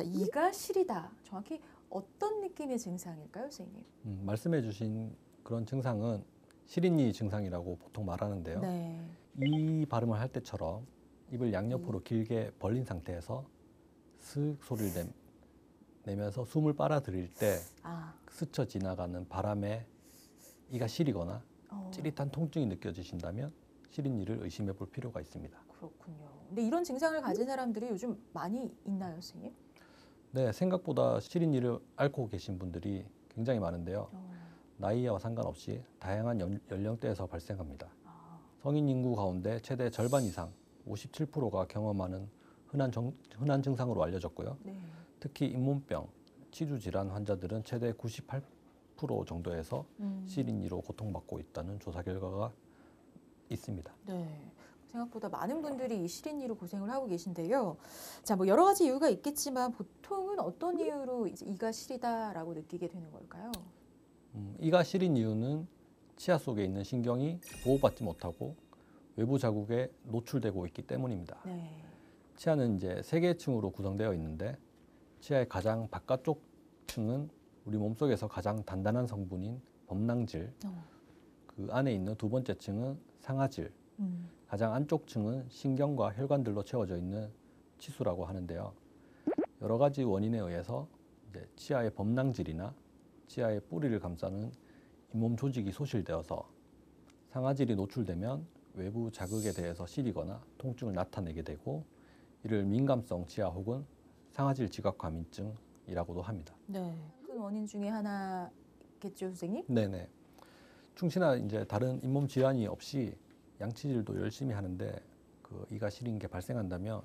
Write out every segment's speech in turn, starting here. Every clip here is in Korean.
자, 이가 시리다. 정확히 어떤 느낌의 증상일까요, 선생님? 말씀해 주신 그런 증상은 시린니 증상이라고 보통 말하는데요. 네. 이 발음을 할 때처럼 입을 양옆으로 길게 벌린 상태에서 슥 소리를 내면서 숨을 빨아들일 때 스쳐 지나가는 바람에 이가 시리거나 찌릿한 통증이 느껴지신다면 시린니를 의심해 볼 필요가 있습니다. 그렇군요. 근데 이런 증상을 가진 사람들이 요즘 많이 있나요, 선생님? 네, 생각보다 시린니를 앓고 계신 분들이 굉장히 많은데요. 나이와 상관없이 다양한 연령대에서 발생합니다. 성인 인구 가운데 최대 절반 이상, 57%가 경험하는 흔한 증상으로 알려졌고요. 네. 특히 잇몸병, 치주질환 환자들은 최대 98% 정도에서 시린니로 고통받고 있다는 조사 결과가 있습니다. 네. 생각보다 많은 분들이 이 시린니로 고생을 하고 계신데요. 자, 뭐 여러 가지 이유가 있겠지만 보통은 어떤 이유로 이제 이가 시리다라고 느끼게 되는 걸까요? 이가 시린 이유는 치아 속에 있는 신경이 보호받지 못하고 외부 자극에 노출되고 있기 때문입니다. 네. 치아는 이제 세 개의 층으로 구성되어 있는데 치아의 가장 바깥쪽 층은 우리 몸속에서 가장 단단한 성분인 범낭질, 그 안에 있는 두 번째 층은 상아질, 가장 안쪽 층은 신경과 혈관들로 채워져 있는 치수라고 하는데요. 여러 가지 원인에 의해서 이제 치아의 범낭질이나 치아의 뿌리를 감싸는 잇몸 조직이 소실되어서 상아질이 노출되면 외부 자극에 대해서 시리거나 통증을 나타내게 되고 이를 민감성 치아 혹은 상아질 지각 과민증이라고도 합니다. 네. 큰 원인 중에 하나겠죠, 선생님? 네네. 충치나 이제 다른 잇몸 질환이 없이 양치질도 열심히 하는데 그 이가 시린 게 발생한다면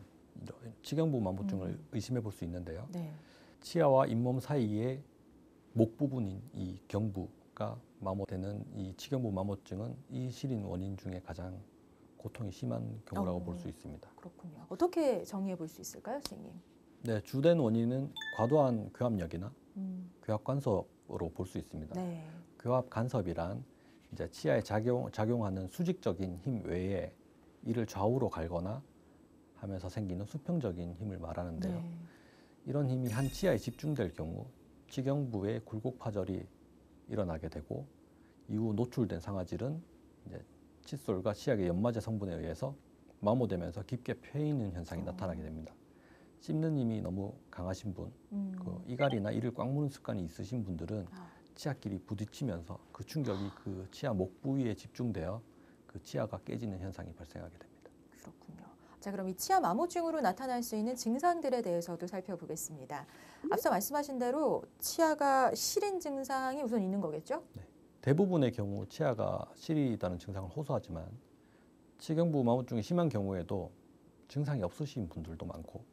치경부 마모증을 의심해 볼 수 있는데요. 네. 치아와 잇몸 사이에 목 부분인 이 경부가 마모되는 이 치경부 마모증은 이 시린 원인 중에 가장 고통이 심한 경우라고 볼 수 있습니다. 그렇군요. 어떻게 정리해 볼 수 있을까요, 선생님? 네, 주된 원인은 과도한 교합력이나 교합 간섭으로 볼 수 있습니다. 네. 교합 간섭이란 이제 치아에 작용하는 수직적인 힘 외에 이를 좌우로 갈거나 하면서 생기는 수평적인 힘을 말하는데요. 네. 이런 힘이 한 치아에 집중될 경우 치경부에 굴곡 파절이 일어나게 되고 이후 노출된 상아질은 이제 칫솔과 치약의 연마제 성분에 의해서 마모되면서 깊게 패이는 현상이 나타나게 됩니다. 씹는 힘이 너무 강하신 분, 그 이갈이나 이를 꽉 무는 습관이 있으신 분들은 치아끼리 부딪히면서 그 충격이 그 치아 목 부위에 집중되어 그 치아가 깨지는 현상이 발생하게 됩니다. 그렇군요. 자, 그럼 이 치아 마모증으로 나타날 수 있는 증상들에 대해서도 살펴보겠습니다. 앞서 말씀하신 대로 치아가 시린 증상이 우선 있는 거겠죠? 네. 대부분의 경우 치아가 시리다는 증상을 호소하지만 치경부 마모증이 심한 경우에도 증상이 없으신 분들도 많고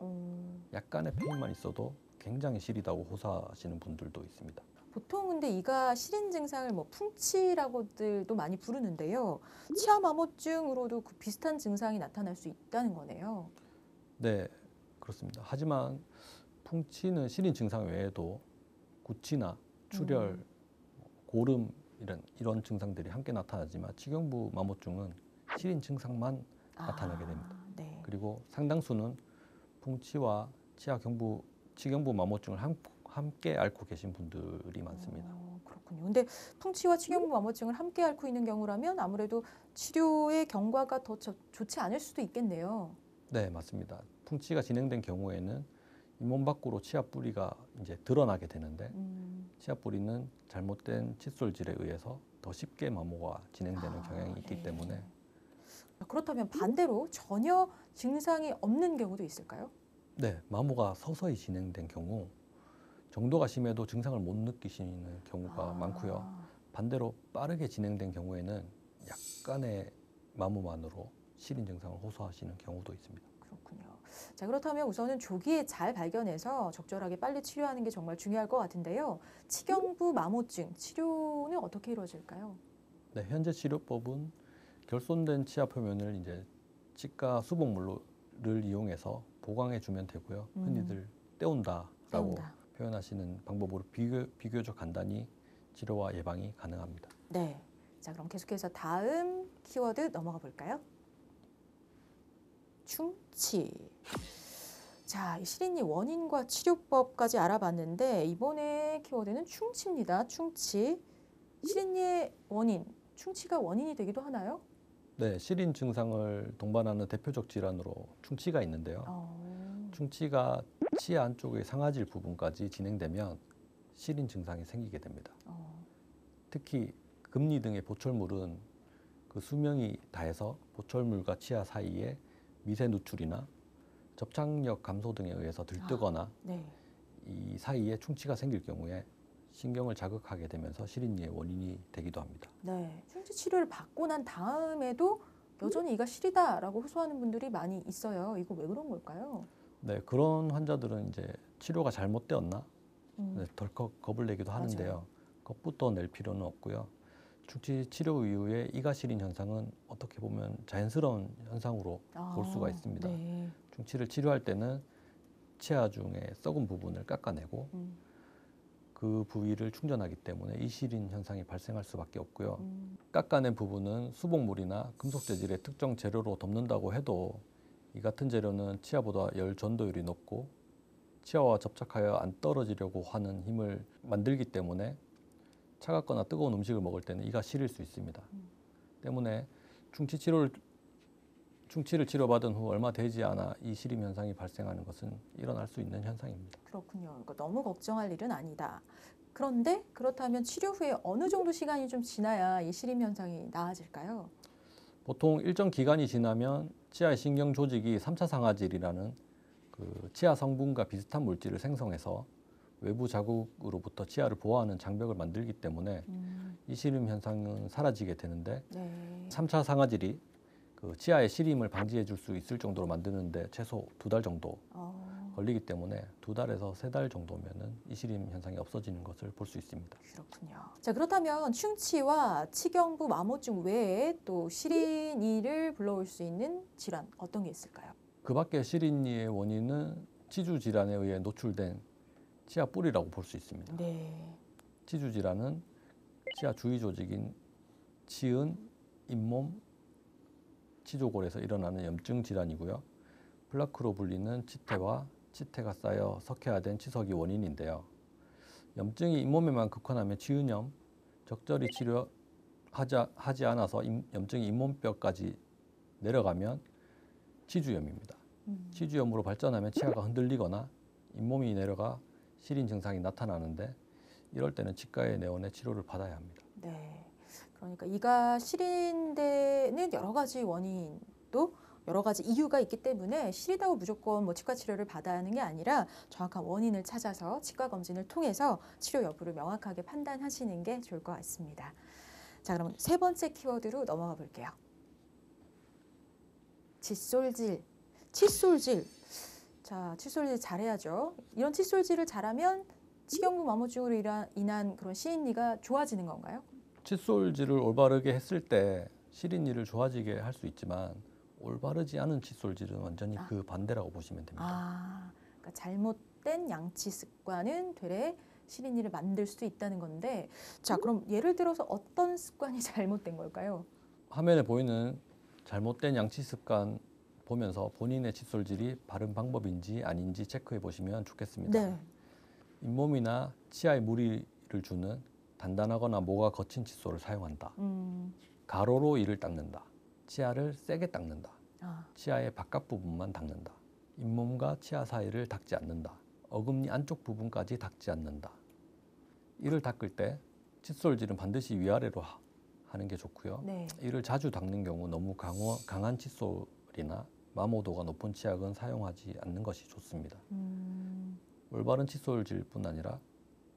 약간의 페인만 있어도 굉장히 시리다고 호소하시는 분들도 있습니다. 보통 근데 이가 시린 증상을 뭐 풍치라고들도 많이 부르는데요. 치아 마모증으로도 그 비슷한 증상이 나타날 수 있다는 거네요. 네, 그렇습니다. 하지만 풍치는 시린 증상 외에도 구취나 출혈, 고름 이런 증상들이 함께 나타나지만 치경부 마모증은 시린 증상만 나타나게 됩니다. 네. 그리고 상당수는 풍치와 치경부 마모증을 함께 앓고 계신 분들이 많습니다. 그렇군요. 근데 풍치와 치경부 마모증을 함께 앓고 있는 경우라면 아무래도 치료의 경과가 더 좋지 않을 수도 있겠네요. 네, 맞습니다. 풍치가 진행된 경우에는 잇몸 밖으로 치아 뿌리가 이제 드러나게 되는데 치아 뿌리는 잘못된 칫솔질에 의해서 더 쉽게 마모가 진행되는 경향이 있기 네. 때문에 그렇다면 반대로 전혀 증상이 없는 경우도 있을까요? 네, 마모가 서서히 진행된 경우 정도가 심해도 증상을 못 느끼시는 경우가 많고요. 반대로 빠르게 진행된 경우에는 약간의 마모만으로 시린 증상을 호소하시는 경우도 있습니다. 그렇군요. 자, 그렇다면 우선은 조기에 잘 발견해서 적절하게 빨리 치료하는 게 정말 중요할 것 같은데요. 치경부 마모증 치료는 어떻게 이루어질까요? 네, 현재 치료법은 결손된 치아 표면을 이제 치과 수복물을 이용해서 보강해 주면 되고요. 흔히들 떼운다라고 표현하시는 방법으로 비교적 간단히 치료와 예방이 가능합니다. 네. 자, 그럼 계속해서 다음 키워드 넘어가 볼까요? 충치. 자, 이 실인이 원인과 치료법까지 알아봤는데 이번에 키워드는 충치입니다. 충치. 실인이의 원인, 충치가 원인이 되기도 하나요? 네, 실인 증상을 동반하는 대표적 질환으로 충치가 있는데요. 충치가 치아 안쪽의 상아질 부분까지 진행되면 실인 증상이 생기게 됩니다. 특히 금니 등의 보철물은 그 수명이 다해서 보철물과 치아 사이에 미세 누출이나 접착력 감소 등에 의해서 들뜨거나 네. 이 사이에 충치가 생길 경우에 신경을 자극하게 되면서 실인이의 원인이 되기도 합니다. 네. 충치 치료를 받고 난 다음에도 여전히 이가 시리다라고 호소하는 분들이 많이 있어요. 이거 왜 그런 걸까요? 네, 그런 환자들은 이제 치료가 잘못되었나 음, 덜컥 겁을 내기도 하는데요. 맞아요. 겁부터 낼 필요는 없고요. 충치 치료 이후에 이가 시린 현상은 어떻게 보면 자연스러운 현상으로 볼 수가 있습니다. 네. 충치를 치료할 때는 치아 중에 썩은 부분을 깎아내고 그 부위를 충전하기 때문에 이 시린 현상이 발생할 수밖에 없고요. 깎아낸 부분은 수복물이나 금속 재질의 특정 재료로 덮는다고 해도 이 같은 재료는 치아보다 열 전도율이 높고 치아와 접착하여 안 떨어지려고 하는 힘을 만들기 때문에 차갑거나 뜨거운 음식을 먹을 때는 이가 시릴 수 있습니다. 때문에 충치를 치료받은 후 얼마 되지 않아 이 시림 현상이 발생하는 것은 일어날 수 있는 현상입니다. 그렇군요. 그러니까 너무 걱정할 일은 아니다. 그런데 그렇다면 치료 후에 어느 정도 시간이 좀 지나야 이 시림 현상이 나아질까요? 보통 일정 기간이 지나면 치아의 신경 조직이 3차 상아질이라는 그 치아 성분과 비슷한 물질을 생성해서 외부 자극으로부터 치아를 보호하는 장벽을 만들기 때문에 이 시림 현상은 사라지게 되는데 네. 3차 상아질이 그 치아의 시림을 방지해 줄 수 있을 정도로 만드는데 최소 2달 정도 걸리기 때문에 2달에서 3달 정도면은 이 시림 현상이 없어지는 것을 볼 수 있습니다. 그렇군요. 자, 그렇다면 충치와 치경부 마모증 외에 또 시린이를 불러올 수 있는 질환 어떤 게 있을까요? 그 밖에 시린이의 원인은 치주 질환에 의해 노출된 치아 뿌리라고 볼 수 있습니다. 네. 치주 질환은 치아 주위 조직인 치은, 잇몸, 치조골에서 일어나는 염증 질환이고요. 플라크로 불리는 치태와 치태가 쌓여 석회화된 치석이 원인인데요. 염증이 잇몸에만 국한하면 치은염, 적절히 치료하지 않아서 염증이 잇몸뼈까지 내려가면 치주염입니다. 치주염으로 발전하면 치아가 흔들리거나 잇몸이 내려가 시린 증상이 나타나는데 이럴 때는 치과에 내원해 치료를 받아야 합니다. 네. 그러니까 이가 시린데는 여러 가지 원인도 여러 가지 이유가 있기 때문에 시리다고 무조건 뭐 치과 치료를 받아야 하는 게 아니라 정확한 원인을 찾아서 치과 검진을 통해서 치료 여부를 명확하게 판단하시는 게 좋을 것 같습니다. 자, 그럼 세 번째 키워드로 넘어가 볼게요. 칫솔질. 칫솔질. 자, 칫솔질 잘해야죠. 이런 칫솔질을 잘하면 치경부 마모증으로 인한 그런 시린이가 좋아지는 건가요? 칫솔질을 올바르게 했을 때 시린이를 좋아지게 할 수 있지만 올바르지 않은 칫솔질은 완전히 그 반대라고 보시면 됩니다. 그러니까 잘못된 양치 습관은 되레 시린이를 만들 수도 있다는 건데, 자, 그럼 예를 들어서 어떤 습관이 잘못된 걸까요? 화면에 보이는 잘못된 양치 습관 보면서 본인의 칫솔질이 바른 방법인지 아닌지 체크해 보시면 좋겠습니다. 네. 잇몸이나 치아에 무리를 주는 단단하거나 모가 거친 칫솔을 사용한다. 가로로 이를 닦는다. 치아를 세게 닦는다. 치아의 바깥 부분만 닦는다. 잇몸과 치아 사이를 닦지 않는다. 어금니 안쪽 부분까지 닦지 않는다. 이를 닦을 때 칫솔질은 반드시 위아래로 하는 게 좋고요. 네. 이를 자주 닦는 경우 너무 강한 칫솔이나 마모도가 높은 치약은 사용하지 않는 것이 좋습니다. 올바른 칫솔질뿐 아니라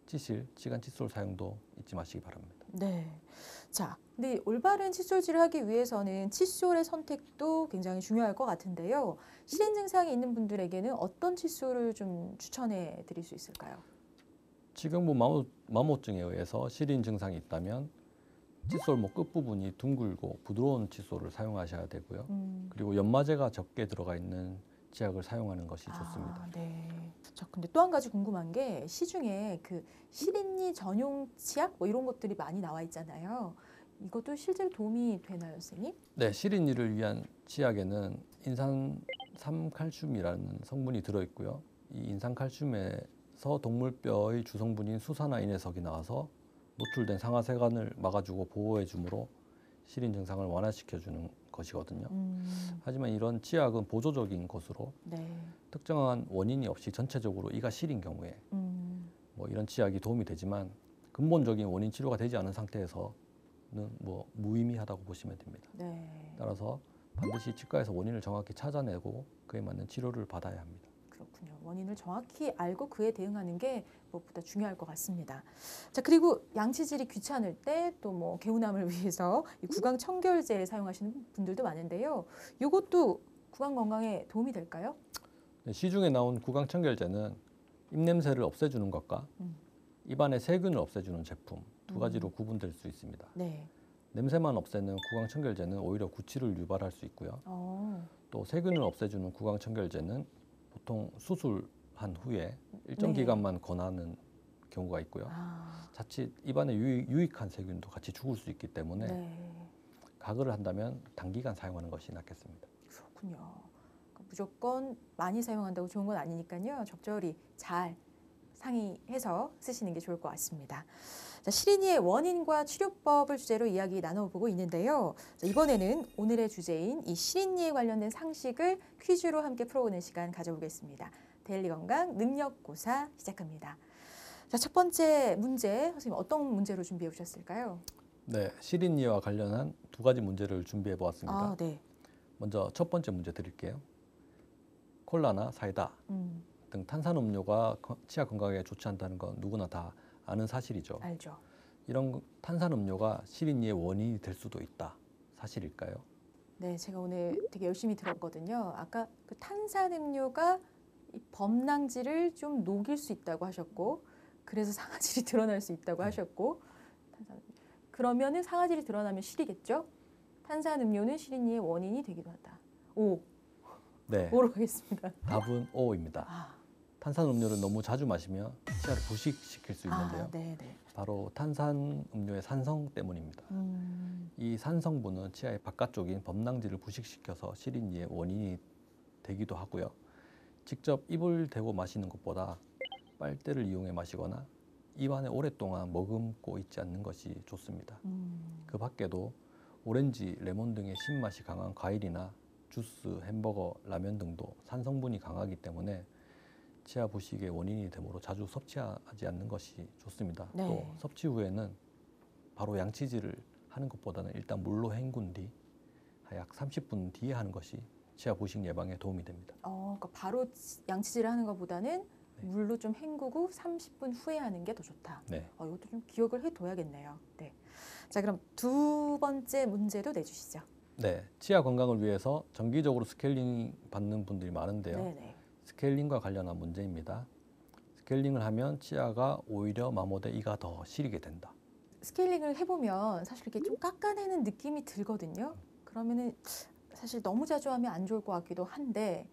치실, 치간 칫솔 사용도 잊지 마시기 바랍니다. 네. 자, 근데 올바른 칫솔질을 하기 위해서는 칫솔의 선택도 굉장히 중요할 것 같은데요. 시린 증상이 있는 분들에게는 어떤 칫솔을 좀 추천해 드릴 수 있을까요? 치경부 마모증에 의해서 시린 증상이 있다면 칫솔목 끝부분이 둥글고 부드러운 칫솔을 사용하셔야 되고요. 그리고 연마제가 적게 들어가 있는 치약을 사용하는 것이 좋습니다. 네. 자, 근데 또 한 가지 궁금한 게 시중에 그 시린이 전용 치약 뭐 이런 것들이 많이 나와 있잖아요. 이것도 실제로 도움이 되나요, 선생님? 네, 시린이를 위한 치약에는 인산 인삼칼슘이라는 성분이 들어있고요. 이 인삼칼슘에서 동물뼈의 주성분인 수산화인해석이 나와서 노출된 상하세관을 막아주고 보호해주므로 시린 증상을 완화시켜주는 것이거든요. 하지만 이런 치약은 보조적인 것으로 네. 특정한 원인이 없이 전체적으로 이가 시린 경우에 뭐 이런 치약이 도움이 되지만 근본적인 원인 치료가 되지 않은 상태에서는 뭐 무의미하다고 보시면 됩니다. 네. 따라서 반드시 치과에서 원인을 정확히 찾아내고 그에 맞는 치료를 받아야 합니다. 그렇군요. 원인을 정확히 알고 그에 대응하는 게 무엇보다 중요할 것 같습니다. 자, 그리고 양치질이 귀찮을 때 또 뭐 개운함을 위해서 이 구강 청결제 사용하시는 분들도 많은데요. 이것도 구강 건강에 도움이 될까요? 네, 시중에 나온 구강 청결제는 입냄새를 없애주는 것과 입안의 세균을 없애주는 제품 두 가지로 구분될 수 있습니다. 네. 냄새만 없애는 구강 청결제는 오히려 구취를 유발할 수 있고요. 또 세균을 없애주는 구강 청결제는 보통 수술한 후에 일정 네. 기간만 권하는 경우가 있고요. 자칫 입안에 유익한 세균도 같이 죽을 수 있기 때문에 네. 가글을 한다면 단기간 사용하는 것이 낫겠습니다. 그렇군요. 그러니까 무조건 많이 사용한다고 좋은 건 아니니까요. 적절히 잘 상의해서 쓰시는 게 좋을 것 같습니다. 자, 시린이의 원인과 치료법을 주제로 이야기 나눠보고 있는데요. 자, 이번에는 오늘의 주제인 이 시린이에 관련된 상식을 퀴즈로 함께 풀어보는 시간 가져보겠습니다. 데일리 건강 능력고사 시작합니다. 자, 첫 번째 문제, 선생님 어떤 문제로 준비해 오셨을까요? 네, 시린이와 관련한 두 가지 문제를 준비해 보았습니다. 네. 먼저 첫 번째 문제 드릴게요. 콜라나 사이다 등 탄산음료가 치아 건강에 좋지 않다는 건 누구나 다 아는 사실이죠. 알죠. 이런 탄산음료가 시린이의 원인이 될 수도 있다. 사실일까요? 네, 제가 오늘 되게 열심히 들었거든요. 아까 그 탄산음료가 이 범랑질을 좀 녹일 수 있다고 하셨고, 그래서 상아질이 드러날 수 있다고 하셨고, 그러면은 상아질이 드러나면 실이겠죠? 탄산음료는 시린이의 원인이 되기도 하다. 오, 네, 오로 가겠습니다. 답은 O입니다. 탄산음료를 너무 자주 마시면 치아를 부식시킬 수 있는데요. 네, 네. 바로 탄산음료의 산성 때문입니다. 이 산성분은 치아의 바깥쪽인 범랑질을 부식시켜서 시린이의 원인이 되기도 하고요. 직접 입을 대고 마시는 것보다 빨대를 이용해 마시거나 입안에 오랫동안 머금고 있지 않는 것이 좋습니다. 그 밖에도 오렌지, 레몬 등의 신맛이 강한 과일이나 주스, 햄버거, 라면 등도 산성분이 강하기 때문에 치아 부식의 원인이 되므로 자주 섭취하지 않는 것이 좋습니다. 네. 또 섭취 후에는 바로 양치질을 하는 것보다는 일단 물로 헹군 뒤 약 30분 뒤에 하는 것이 치아 부식 예방에 도움이 됩니다. 그러니까 바로 양치질을 하는 것보다는 네. 물로 좀 헹구고 30분 후에 하는 게 더 좋다. 네. 이것도 좀 기억을 해둬야겠네요. 네. 자, 그럼 두 번째 문제도 내주시죠. 네, 치아 건강을 위해서 정기적으로 스케일링 받는 분들이 많은데요. 네네. 스케일링과 관련한 문제입니다. 스케일링을 하면 치아가 오히려 마모돼 이가 더 시리게 된다. 스케일링을 해보면 사실 이렇게 좀 깎아내는 느낌이 들거든요. 그러면은 사실 너무 자주 하면 안 좋을 것 같기도 한데,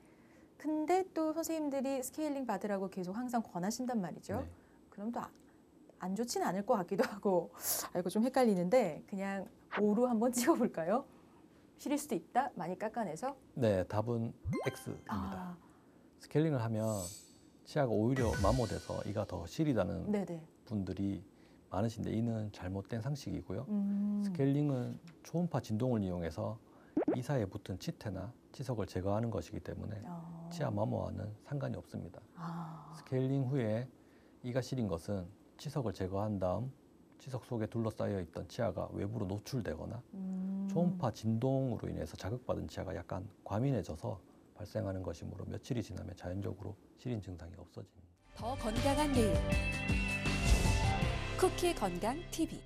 근데 또 선생님들이 스케일링 받으라고 계속 항상 권하신단 말이죠. 네. 그럼 또 안 좋지는 않을 것 같기도 하고, 이거 좀 헷갈리는데 그냥 O로 한번 찍어볼까요? 시릴 수도 있다. 많이 깎아내서. 네, 답은 X입니다. 스케일링을 하면 치아가 오히려 마모돼서 이가 더 시리다는 네네. 분들이 많으신데 이는 잘못된 상식이고요. 스케일링은 초음파 진동을 이용해서 이 사이에 붙은 치태나 치석을 제거하는 것이기 때문에 치아 마모와는 상관이 없습니다. 스케일링 후에 이가 시린 것은 치석을 제거한 다음 치석 속에 둘러싸여 있던 치아가 외부로 노출되거나 초음파 진동으로 인해서 자극받은 치아가 약간 과민해져서 발생하는 것이므로 며칠이 지나면 자연적으로 시린 증상이 없어집니다. 더 건강한 내일 쿠키 건강 TV